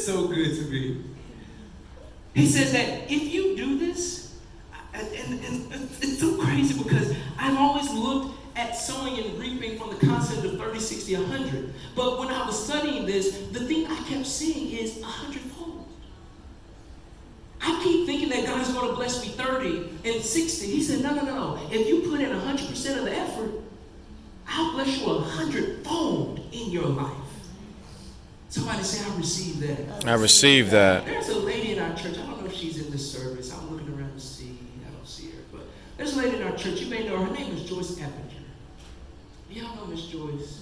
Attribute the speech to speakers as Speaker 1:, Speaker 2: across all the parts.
Speaker 1: That's so good to me. He says that if you do this, and it's so crazy because I've always looked at sowing and reaping from the concept of 30, 60, 100. But when I was studying this, the thing I kept seeing is 100-fold. I keep thinking that God is going to bless me 30 and 60. He said, no. If you put in 100% of the effort, I'll bless you 100-fold in your life. Somebody say, I receive that.
Speaker 2: I receive that.
Speaker 1: There's a lady in our church. I don't know if she's in this service. I'm looking around to see. I don't see her. But there's a lady in our church. You may know her. Her name is Joyce Eppinger. Y'all know Miss Joyce.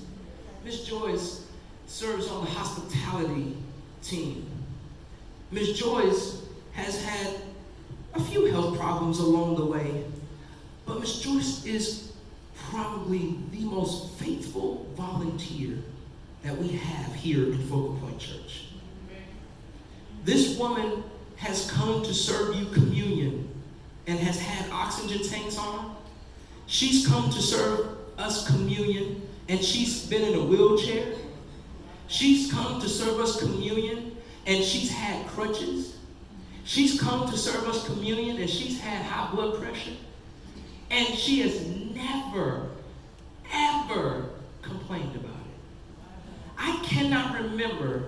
Speaker 1: Miss Joyce serves on the hospitality team. Miss Joyce has had a few health problems along the way. But Miss Joyce is probably the most faithful volunteer that we have here in Focal Point Church. This woman has come to serve you communion and has had oxygen tanks on. She's come to serve us communion and she's been in a wheelchair. She's come to serve us communion and she's had crutches. She's come to serve us communion and she's had high blood pressure. And she has never, ever complained about it. I cannot remember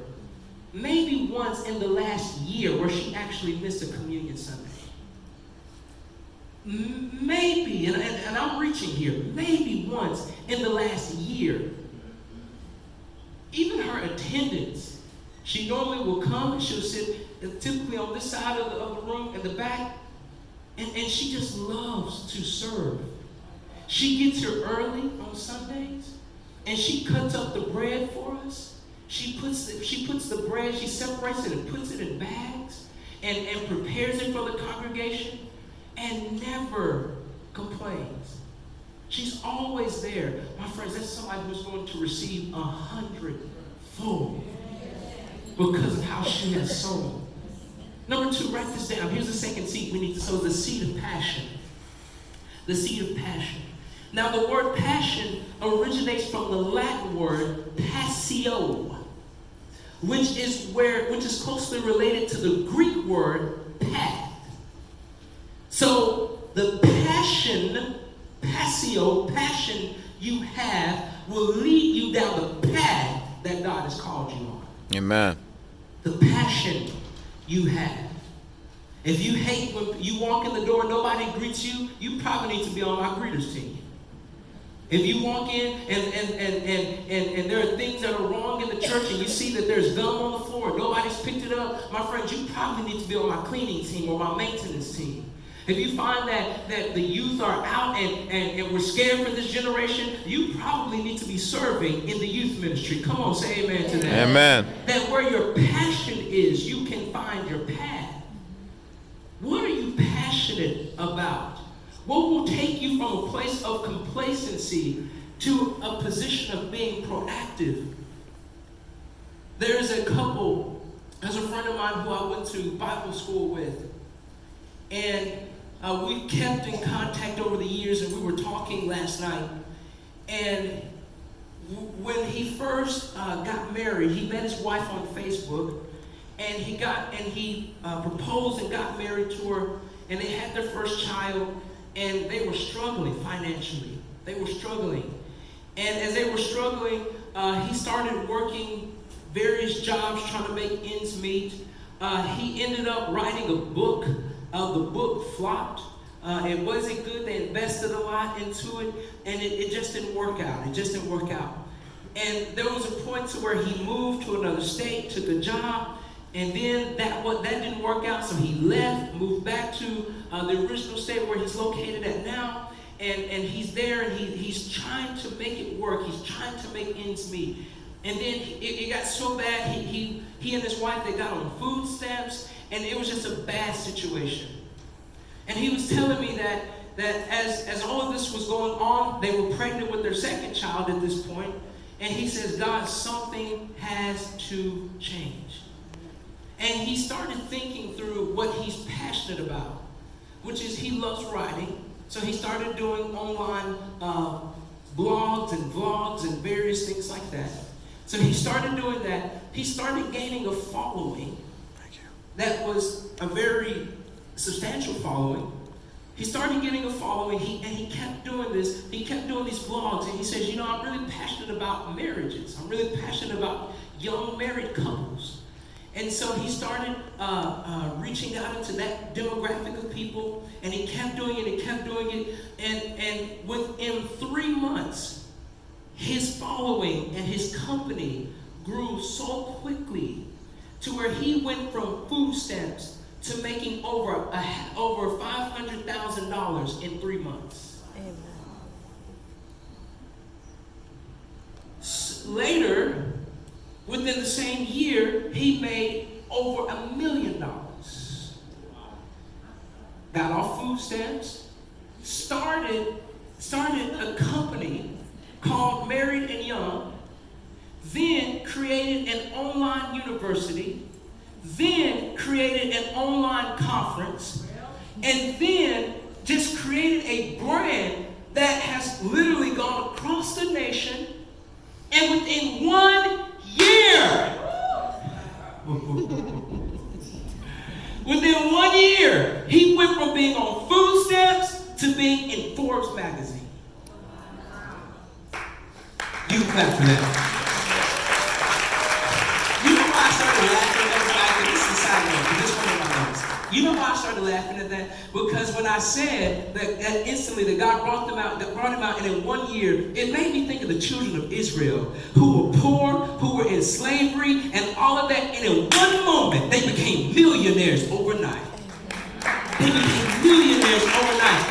Speaker 1: maybe once in the last year where she actually missed a communion Sunday. Maybe, and I'm reaching here, maybe once in the last year. Even her attendance, she normally will come and she'll sit typically on this side of the room in the back, and she just loves to serve. She gets here early on Sundays. And she cuts up the bread for us. She puts the bread, she separates it and puts it in bags and prepares it for the congregation and never complains. She's always there. My friends, that's somebody who's going to receive 100-fold because of how she has sown. Number 2, write this down. Here's the second seed we need to sow, the seed of passion. The seed of passion. Now, the word passion originates from the Latin word passio, which is closely related to the Greek word path. So, the passion you have will lead you down the path that God has called you on.
Speaker 2: Amen.
Speaker 1: The passion you have. If you hate when you walk in the door and nobody greets you, you probably need to be on my greeters team. If you walk in and there are things that are wrong in the church and you see that there's gum on the floor, nobody's picked it up, my friends, you probably need to be on my cleaning team or my maintenance team. If you find that the youth are out and we're scared for this generation, you probably need to be serving in the youth ministry. Come on, say amen to that.
Speaker 2: Amen.
Speaker 1: That where your passion is, you can find your path. What are you passionate about? What will take you from a place of complacency to a position of being proactive? There is a couple, there's a friend of mine who I went to Bible school with, and we kept in contact over the years, and we were talking last night. And when he first got married, he met his wife on Facebook, and he proposed and got married to her, and they had their first child. And they were struggling financially. They were struggling. And as they were struggling, he started working various jobs trying to make ends meet. He ended up writing a book. The book flopped. It wasn't good. They invested a lot into it. And it just didn't work out. And there was a point to where he moved to another state, took a job. And then that didn't work out, so he left, moved back to the original state where he's located at now, and he's there, and he's trying to make it work. He's trying to make ends meet. And then it got so bad, he and his wife, they got on food stamps, and it was just a bad situation. And he was telling me that as all of this was going on, they were pregnant with their second child at this point, and he says, God, something has to change. And he started thinking through what he's passionate about, which is he loves writing. So he started doing online blogs and vlogs and various things like that. So he started doing that, he started gaining a following that was a very substantial following. He started getting a following, and he kept doing this. He kept doing these vlogs, and he says, you know, I'm really passionate about marriages. I'm really passionate about young married couples. And so he started reaching out into that demographic of people, and he kept doing it and kept doing it. And within 3 months, his following and his company grew so quickly to where he went from food stamps to making over $500,000 in 3 months.
Speaker 2: Amen.
Speaker 1: Later, within the same year, he made over $1 million. Got off food stamps, started a company called Married and Young, then created an online university, then created an online conference, and then just created a brand that has literally gone across the nation. And within 1 year, within 1 year, he went from being on food stamps to being in Forbes magazine. You clap for that. You know why I started laughing at that? This is a side note, but this one of my notes. You know why I started laughing at that? Because when I said that instantly that God brought him out, and in 1 year, it made me think of the children of Israel who were poor, who were in slavery, and all of that. And in one moment, they became millionaires overnight. They became millionaires overnight.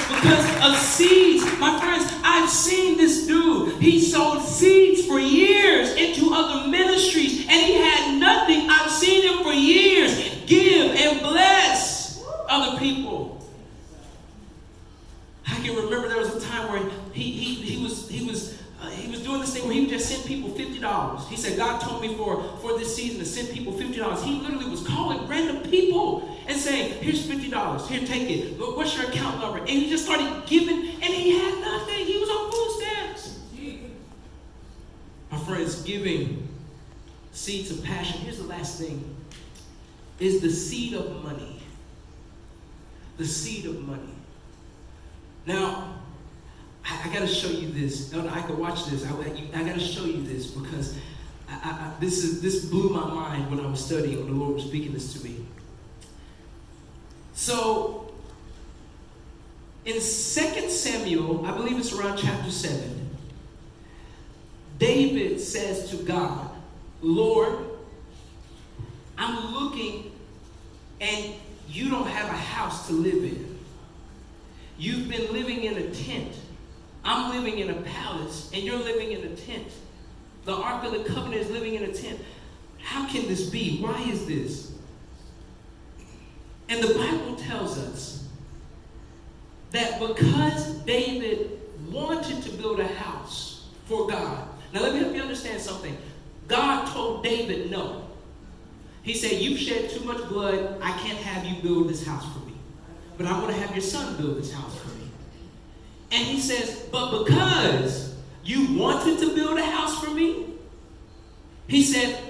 Speaker 1: Because of seeds. My friends, I've seen this dude. He sowed seeds for years into other ministries, and he had nothing. I've seen him for years give and bless other people. I can remember there was a time where he was doing this thing where he would just send people $50. He said, God told me for this season to send people $50. He literally was calling random people and saying, here's $50. Here, take it. What's your account number? And he just started giving, and he had nothing. He was on food stamps. My friends, giving seeds of passion. Here's the last thing. Is the seed of money. The seed of money. Now, I got to show you this. I could watch this. I got to show you this because this blew my mind when I was studying, when the Lord was speaking this to me. So, in 2 Samuel, I believe it's around chapter 7, David says to God, Lord, I'm looking and you don't have a house to live in. You've been living in a tent. I'm living in a palace and you're living in a tent. The Ark of the Covenant is living in a tent. How can this be? Why is this? And the Bible tells us that because David wanted to build a house for God. Now let me help you understand something. God told David no. He said, you've shed too much blood. I can't have you build this house for me. But I'm going to have your son build this house for me. And he says, but because you wanted to build a house for me, he said,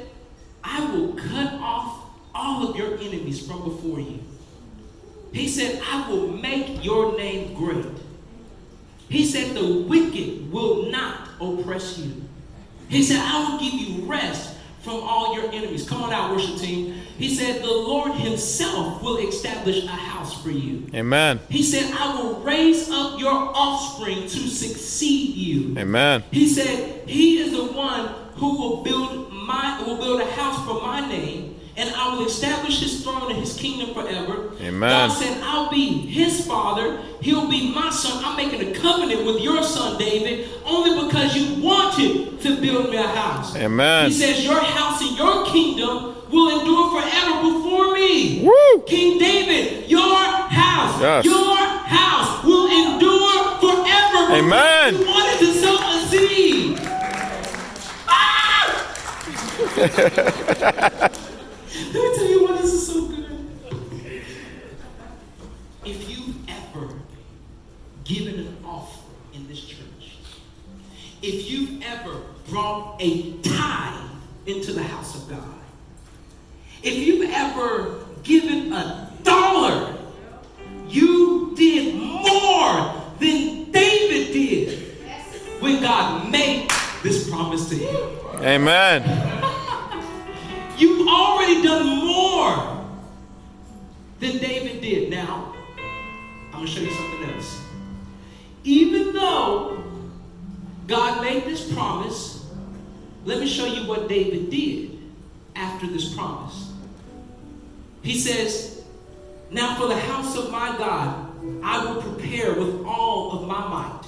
Speaker 1: I will cut off all of your enemies from before you. He said, I will make your name great. He said, the wicked will not oppress you. He said, I will give you rest from all your enemies. Come on out, worship team. He said, the Lord himself will establish a house for you.
Speaker 3: Amen.
Speaker 1: He said, I will raise up your offspring to succeed you.
Speaker 3: Amen.
Speaker 1: He said, he is the one who will build a house for my name, and I will establish his throne and his kingdom forever.
Speaker 3: Amen.
Speaker 1: God said, I'll be his father. He'll be my son. I'm making a covenant with your son, David, only because you wanted to build me a house.
Speaker 3: Amen.
Speaker 1: He says, your house and your kingdom will endure forever before me.
Speaker 3: Woo!
Speaker 1: King David, your house,
Speaker 3: yes.
Speaker 1: Your house will endure forever.
Speaker 3: Amen.
Speaker 1: You wanted to sow a seed. Let me tell you why this is so good. If you've ever given an offering in this church, if you've ever brought a tithe into the house of God. If you've ever given $1, you did more than David did when God made this promise to him.
Speaker 2: Amen.
Speaker 1: You've already done more than David did. Now, I'm going to show you something else. Even though God made this promise, let me show you what David did after this promise. He says, now for the house of my God, I will prepare with all of my might.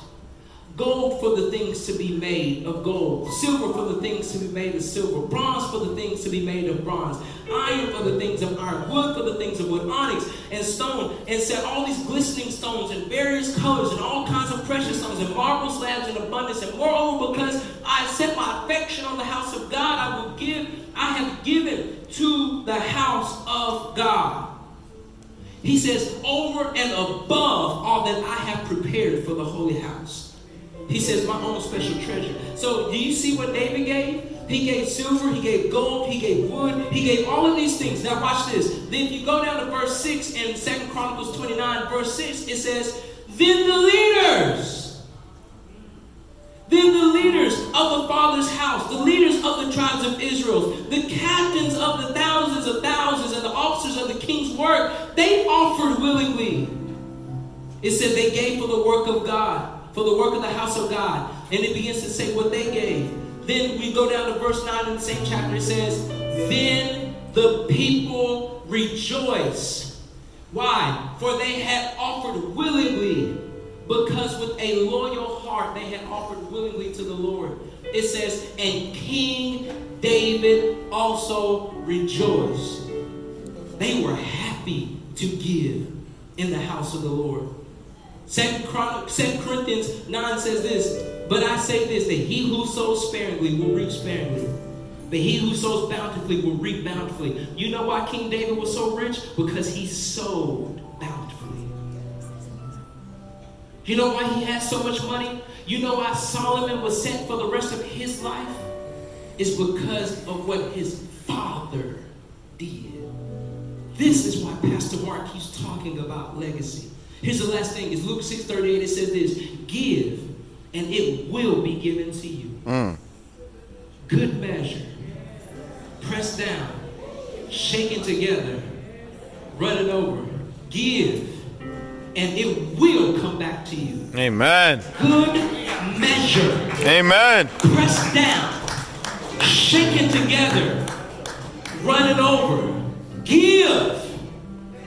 Speaker 1: Gold for the things to be made of gold. Silver for the things to be made of silver. Bronze for the things to be made of bronze. Iron for the things of iron. Wood for the things of wood. Onyx and stone. And set all these glistening stones in various colors and all kinds of precious stones and marble slabs in abundance. And moreover, because I set my affection on the house of God, I have given to the house of God. He says, over and above all that I have prepared for the holy house. He says, my own special treasure. So do you see what David gave? He gave silver, he gave gold, he gave wood, he gave all of these things. Now watch this. Then if you go down to verse 6 in 2 Chronicles 29, verse 6, it says, then the leaders of the Father's house, the leaders of the tribes of Israel, the captains of the thousands and the officers of the king's work, they offered willingly. It said they gave for the work of God, for the work of the house of God. And it begins to say what they gave. Then we go down to verse 9 in the same chapter. It says, then the people rejoice. Why? For they had offered willingly, because with a loyal heart they had offered willingly to the Lord. It says, and King David also rejoiced. They were happy to give in the house of the Lord. 2 Corinthians 9 says this, but I say this, that he who sows sparingly will reap sparingly, but he who sows bountifully will reap bountifully. You know why King David was so rich? Because he sowed bountifully. You know why he had so much money? You know why Solomon was set for the rest of his life? It's because of what his father did. This is why Pastor Mark keeps talking about legacy. Here's the last thing. It's Luke 6:38. It says this, give, and it will be given to you. Good measure, pressed down, shaken together, running over. Give, and it will come back to you.
Speaker 2: Amen.
Speaker 1: Good measure.
Speaker 2: Amen.
Speaker 1: Pressed down, shaken together, running over. Give,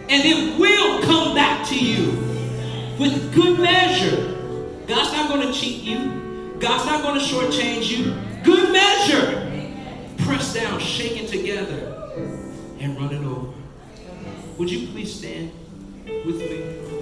Speaker 1: and it will come back to you with good measure. God's not going to cheat you. God's not going to shortchange you. Good measure. Pressed down, shaken together, and running over. Would you please stand with me?